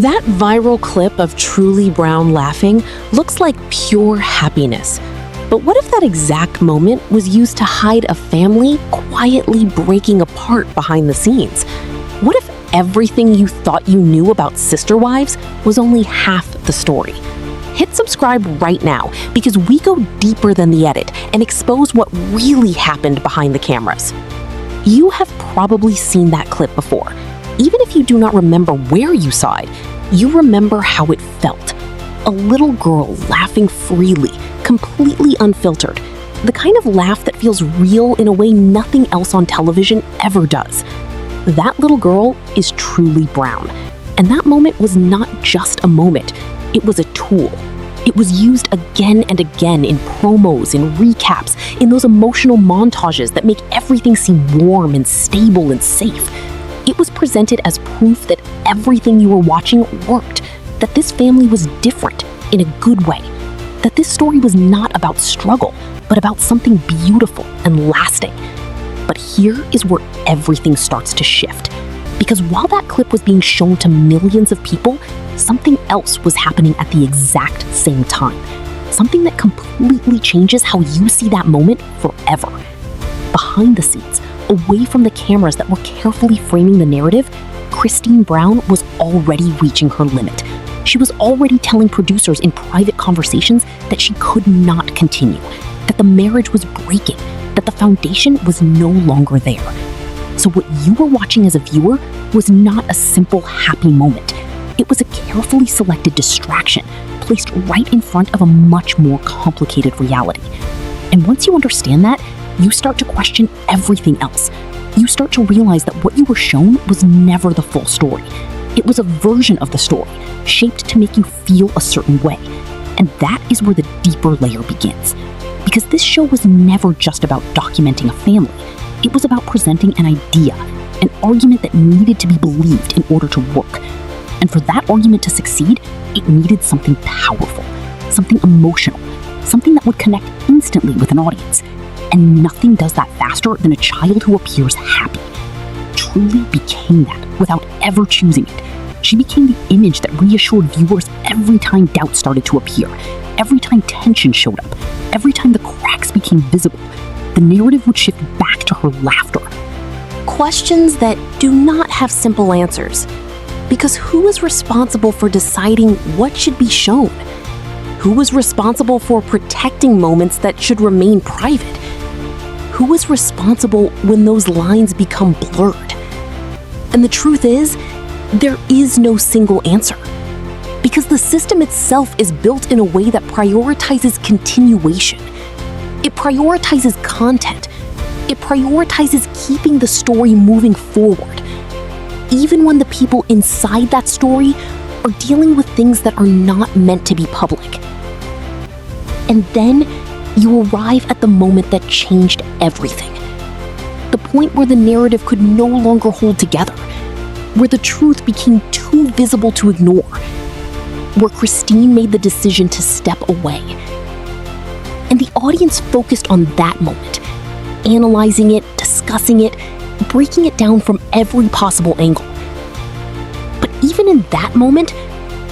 That viral clip of Truey Brown laughing looks like pure happiness. But what if that exact moment was used to hide a family quietly breaking apart behind the scenes? What if everything you thought you knew about sister wives was only half the story? Hit subscribe right now because we go deeper than the edit and expose what really happened behind the cameras. You have probably seen that clip before. Even if you do not remember where you saw it, you remember how it felt. A little girl laughing freely, completely unfiltered. The kind of laugh that feels real in a way nothing else on television ever does. That little girl is Truey Brown. And that moment was not just a moment, it was a tool. It was used again and again in promos, in recaps, in those emotional montages that make everything seem warm and stable and safe. It was presented as proof that everything you were watching worked, that this family was different in a good way, that this story was not about struggle, but about something beautiful and lasting. But here is where everything starts to shift. Because while that clip was being shown to millions of people, something else was happening at the exact same time. Something that completely changes how you see that moment forever. Behind the scenes, away from the cameras that were carefully framing the narrative, Truey Brown was already reaching her limit. She was already telling producers in private conversations that she could not continue, that the marriage was breaking, that the foundation was no longer there. So what you were watching as a viewer was not a simple happy moment. It was a carefully selected distraction placed right in front of a much more complicated reality. And once you understand that, you start to question everything else. You start to realize that what you were shown was never the full story. It was a version of the story, shaped to make you feel a certain way. And that is where the deeper layer begins. Because this show was never just about documenting a family. It was about presenting an idea, an argument that needed to be believed in order to work. And for that argument to succeed, it needed something powerful, something emotional, something that would connect instantly with an audience. And nothing does that faster than a child who appears happy. Truly became that without ever choosing it. She became the image that reassured viewers every time doubt started to appear, every time tension showed up, every time the cracks became visible. The narrative would shift back to her laughter. Questions that do not have simple answers. Because who is responsible for deciding what should be shown? Who is responsible for protecting moments that should remain private? Who is responsible when those lines become blurred? And the truth is, there is no single answer. Because the system itself is built in a way that prioritizes continuation. It prioritizes content. It prioritizes keeping the story moving forward, even when the people inside that story are dealing with things that are not meant to be public. And then you arrive at the moment that changed everything. The point where the narrative could no longer hold together, where the truth became too visible to ignore, where Christine made the decision to step away. And the audience focused on that moment, analyzing it, discussing it, breaking it down from every possible angle. But even in that moment,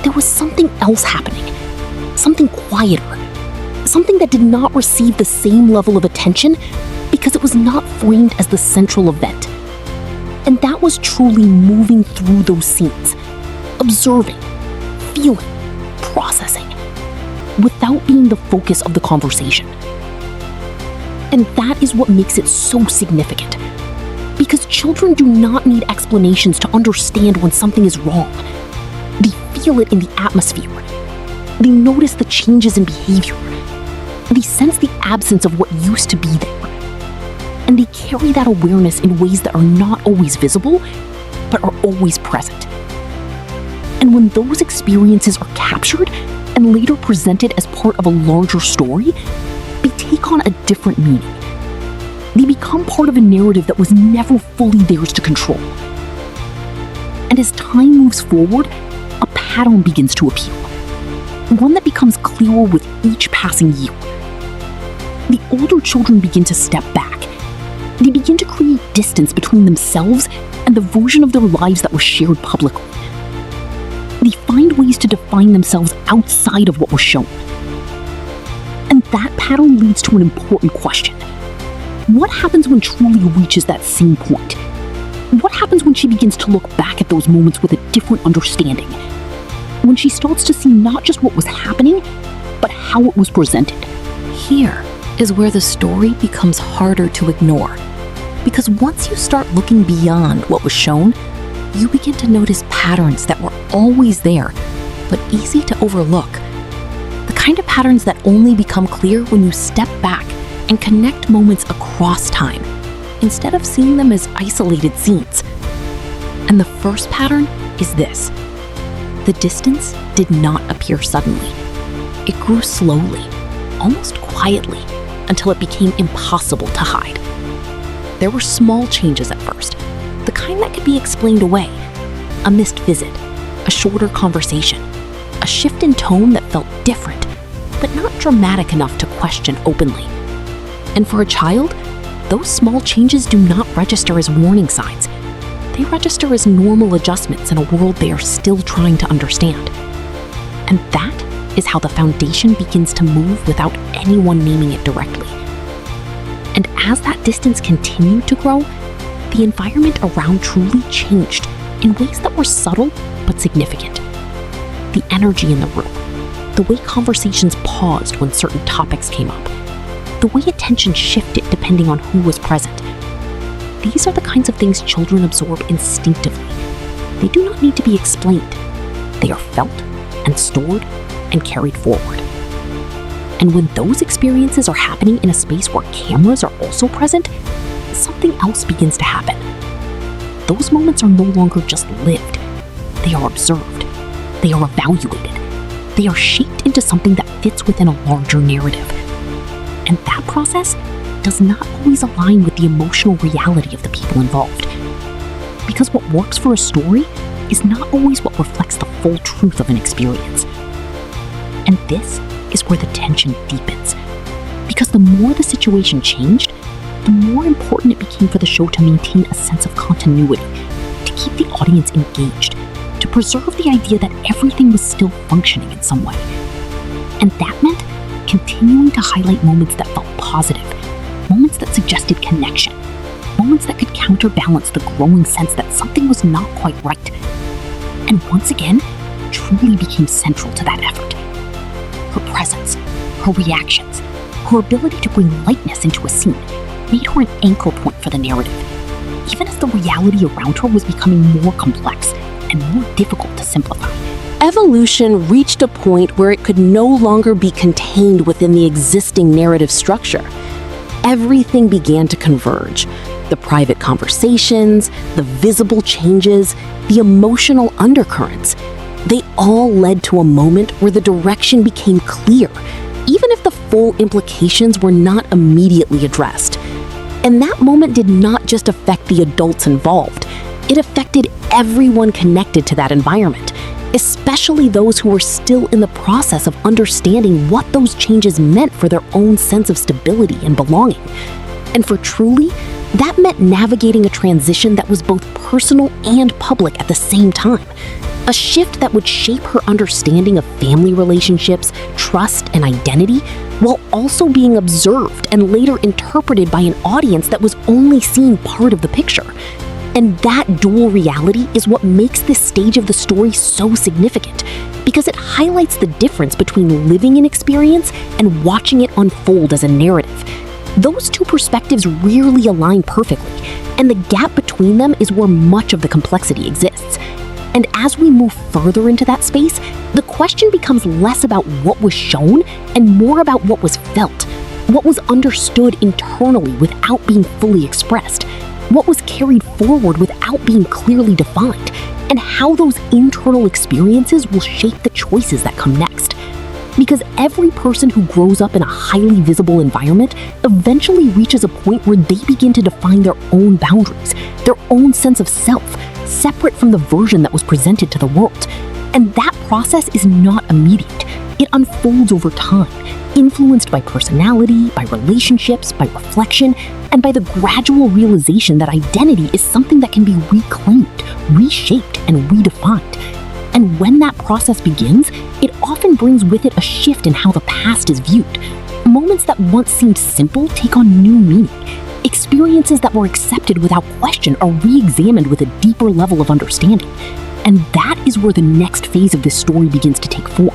there was something else happening, something quieter, something that did not receive the same level of attention because it was not framed as the central event. And that was Truey moving through those scenes, observing, feeling, processing, without being the focus of the conversation. And that is what makes it so significant. Because children do not need explanations to understand when something is wrong. They feel it in the atmosphere. They notice the changes in behavior. They sense the absence of what used to be there. And they carry that awareness in ways that are not always visible, but are always present. And when those experiences are captured and later presented as part of a larger story, they take on a different meaning. They become part of a narrative that was never fully theirs to control. And as time moves forward, a pattern begins to appear, one that becomes clearer with each passing year. The older children begin to step back. They begin to create distance between themselves and the version of their lives that was shared publicly. They find ways to define themselves outside of what was shown. And that pattern leads to an important question. What happens when Truly reaches that same point? What happens when she begins to look back at those moments with a different understanding? When she starts to see not just what was happening, but how it was presented? Here is where the story becomes harder to ignore. Because once you start looking beyond what was shown, you begin to notice patterns that were always there, but easy to overlook. The kind of patterns that only become clear when you step back and connect moments across time, instead of seeing them as isolated scenes. And the first pattern is this. The distance did not appear suddenly. It grew slowly, almost quietly, until it became impossible to hide. There were small changes at first, the kind that could be explained away. A missed visit, a shorter conversation, a shift in tone that felt different, but not dramatic enough to question openly. And for a child, those small changes do not register as warning signs. They register as normal adjustments in a world they are still trying to understand. And that is how the foundation begins to move without anyone naming it directly. And as that distance continued to grow, the environment around Truly changed in ways that were subtle but significant. The energy in the room, the way conversations paused when certain topics came up, the way attention shifted depending on who was present. These are the kinds of things children absorb instinctively. They do not need to be explained. They are felt and stored and carried forward. And when those experiences are happening in a space where cameras are also present, something else begins to happen. Those moments are no longer just lived. They are observed. They are evaluated. They are shaped into something that fits within a larger narrative. And that process does not always align with the emotional reality of the people involved. Because what works for a story is not always what reflects the full truth of an experience. And this is where the tension deepens. Because the more the situation changed, the more important it became for the show to maintain a sense of continuity, to keep the audience engaged, to preserve the idea that everything was still functioning in some way. And that meant continuing to highlight moments that felt positive, moments that suggested connection, moments that could counterbalance the growing sense that something was not quite right. And once again, Truly became central to that effort. Her presence, her reactions, her ability to bring lightness into a scene made her an anchor point for the narrative, even as the reality around her was becoming more complex and more difficult to simplify. Evolution reached a point where it could no longer be contained within the existing narrative structure. Everything began to converge. The private conversations, the visible changes, the emotional undercurrents. They all led to a moment where the direction became clear, even if the full implications were not immediately addressed. And that moment did not just affect the adults involved. It affected everyone connected to that environment, especially those who were still in the process of understanding what those changes meant for their own sense of stability and belonging. And for Truly, that meant navigating a transition that was both personal and public at the same time. A shift that would shape her understanding of family relationships, trust, and identity, while also being observed and later interpreted by an audience that was only seeing part of the picture. And that dual reality is what makes this stage of the story so significant, because it highlights the difference between living an experience and watching it unfold as a narrative. Those two perspectives rarely align perfectly, and the gap between them is where much of the complexity exists. And as we move further into that space, the question becomes less about what was shown and more about what was felt, what was understood internally without being fully expressed, what was carried forward without being clearly defined, and how those internal experiences will shape the choices that come next. Because every person who grows up in a highly visible environment eventually reaches a point where they begin to define their own boundaries, their own sense of self, separate from the version that was presented to the world. And that process is not immediate. It unfolds over time, influenced by personality, by relationships, by reflection, and by the gradual realization that identity is something that can be reclaimed, reshaped, and redefined. And when that process begins, it often brings with it a shift in how the past is viewed. Moments that once seemed simple take on new meaning. Experiences that were accepted without question are re-examined with a deeper level of understanding. And that is where the next phase of this story begins to take form.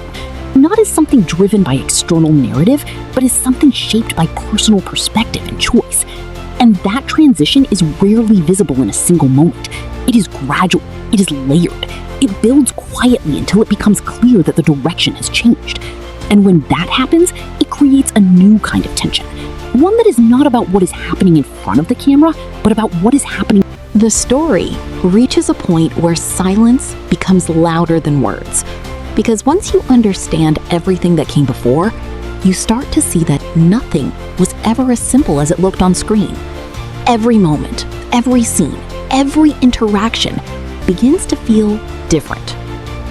Not as something driven by external narrative, but as something shaped by personal perspective and choice. And that transition is rarely visible in a single moment. It is gradual, it is layered, it builds quietly until it becomes clear that the direction has changed. And when that happens, it creates a new kind of tension. One that is not about what is happening in front of the camera, but about what is happening. The story reaches a point where silence becomes louder than words. Because once you understand everything that came before, you start to see that nothing was ever as simple as it looked on screen. Every moment, every scene, every interaction begins to feel different.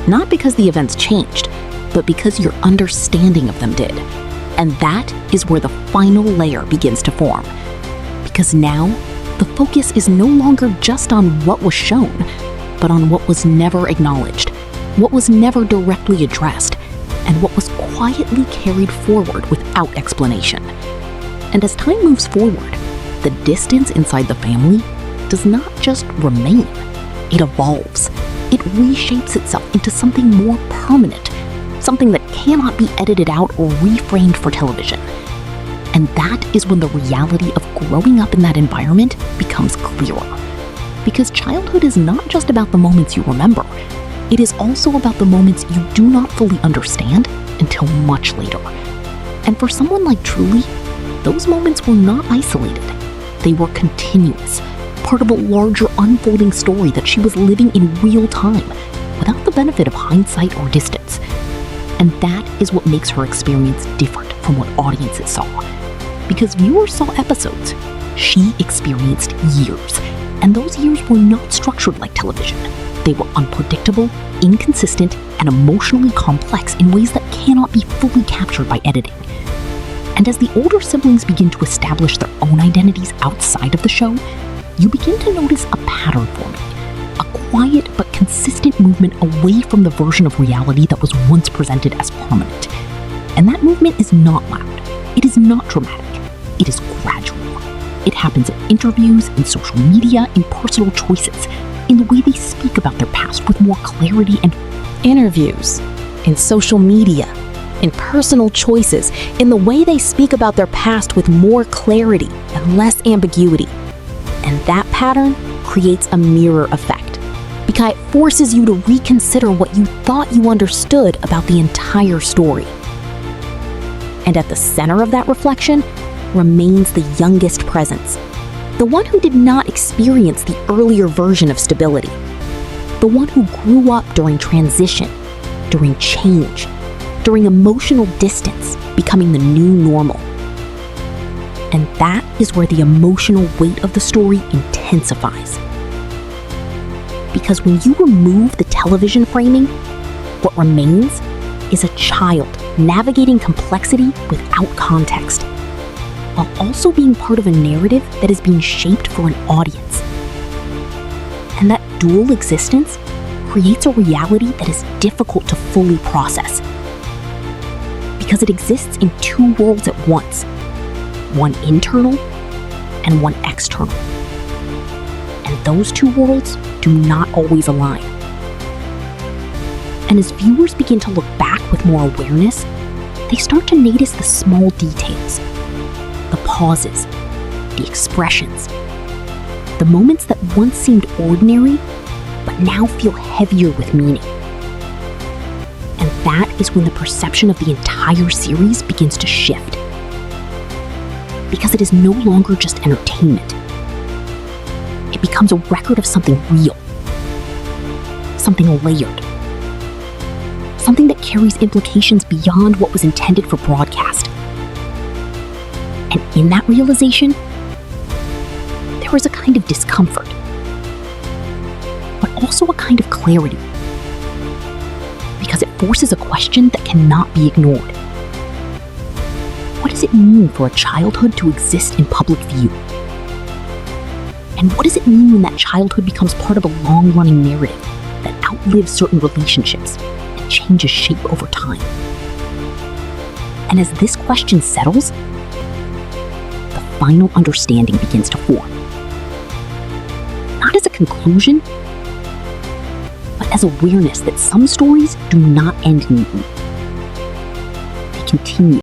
Not because the events changed, but because your understanding of them did. And that is where the final layer begins to form. Because now, the focus is no longer just on what was shown, but on what was never acknowledged, what was never directly addressed, and what was quietly carried forward without explanation. And as time moves forward, the distance inside the family does not just remain, it evolves. It reshapes itself into something more permanent, something that cannot be edited out or reframed for television. And that is when the reality of growing up in that environment becomes clearer. Because childhood is not just about the moments you remember, it is also about the moments you do not fully understand until much later. And for someone like Truey, those moments were not isolated. They were continuous, part of a larger unfolding story that she was living in real time, without the benefit of hindsight or distance. And that is what makes her experience different from what audiences saw. Because viewers saw episodes, she experienced years. And those years were not structured like television. They were unpredictable, inconsistent, and emotionally complex in ways that cannot be fully captured by editing. And as the older siblings begin to establish their own identities outside of the show, you begin to notice a pattern forming, a quiet but consistent movement away from the version of reality that was once presented as permanent. And that movement is not loud, it is not dramatic, it is gradual. It happens in interviews, in social media, in personal choices, in the way they speak about their past with more clarity and interviews, in social media, in personal choices, in the way they speak about their past with more clarity and less ambiguity. And that pattern creates a mirror effect, because it forces you to reconsider what you thought you understood about the entire story. And at the center of that reflection remains the youngest presence, the one who did not experience the earlier version of stability, the one who grew up during transition, during change, during emotional distance, becoming the new normal. And that is where the emotional weight of the story intensifies. Because when you remove the television framing, what remains is a child navigating complexity without context, while also being part of a narrative that is being shaped for an audience. And that dual existence creates a reality that is difficult to fully process, because it exists in two worlds at once, one internal and one external. And those two worlds do not always align. And as viewers begin to look back with more awareness, they start to notice the small details, the pauses, the expressions, the moments that once seemed ordinary, but now feel heavier with meaning. And that is when the perception of the entire series begins to shift. Because it is no longer just entertainment. It becomes a record of something real, something layered, something that carries implications beyond what was intended for broadcast. And in that realization, there is a kind of discomfort, but also a kind of clarity, because it forces a question that cannot be ignored. What does it mean for a childhood to exist in public view? And what does it mean when that childhood becomes part of a long-running narrative that outlive certain relationships and changes shape over time. And as this question settles, the final understanding begins to form. Not as a conclusion, but as awareness that some stories do not end neatly. They continue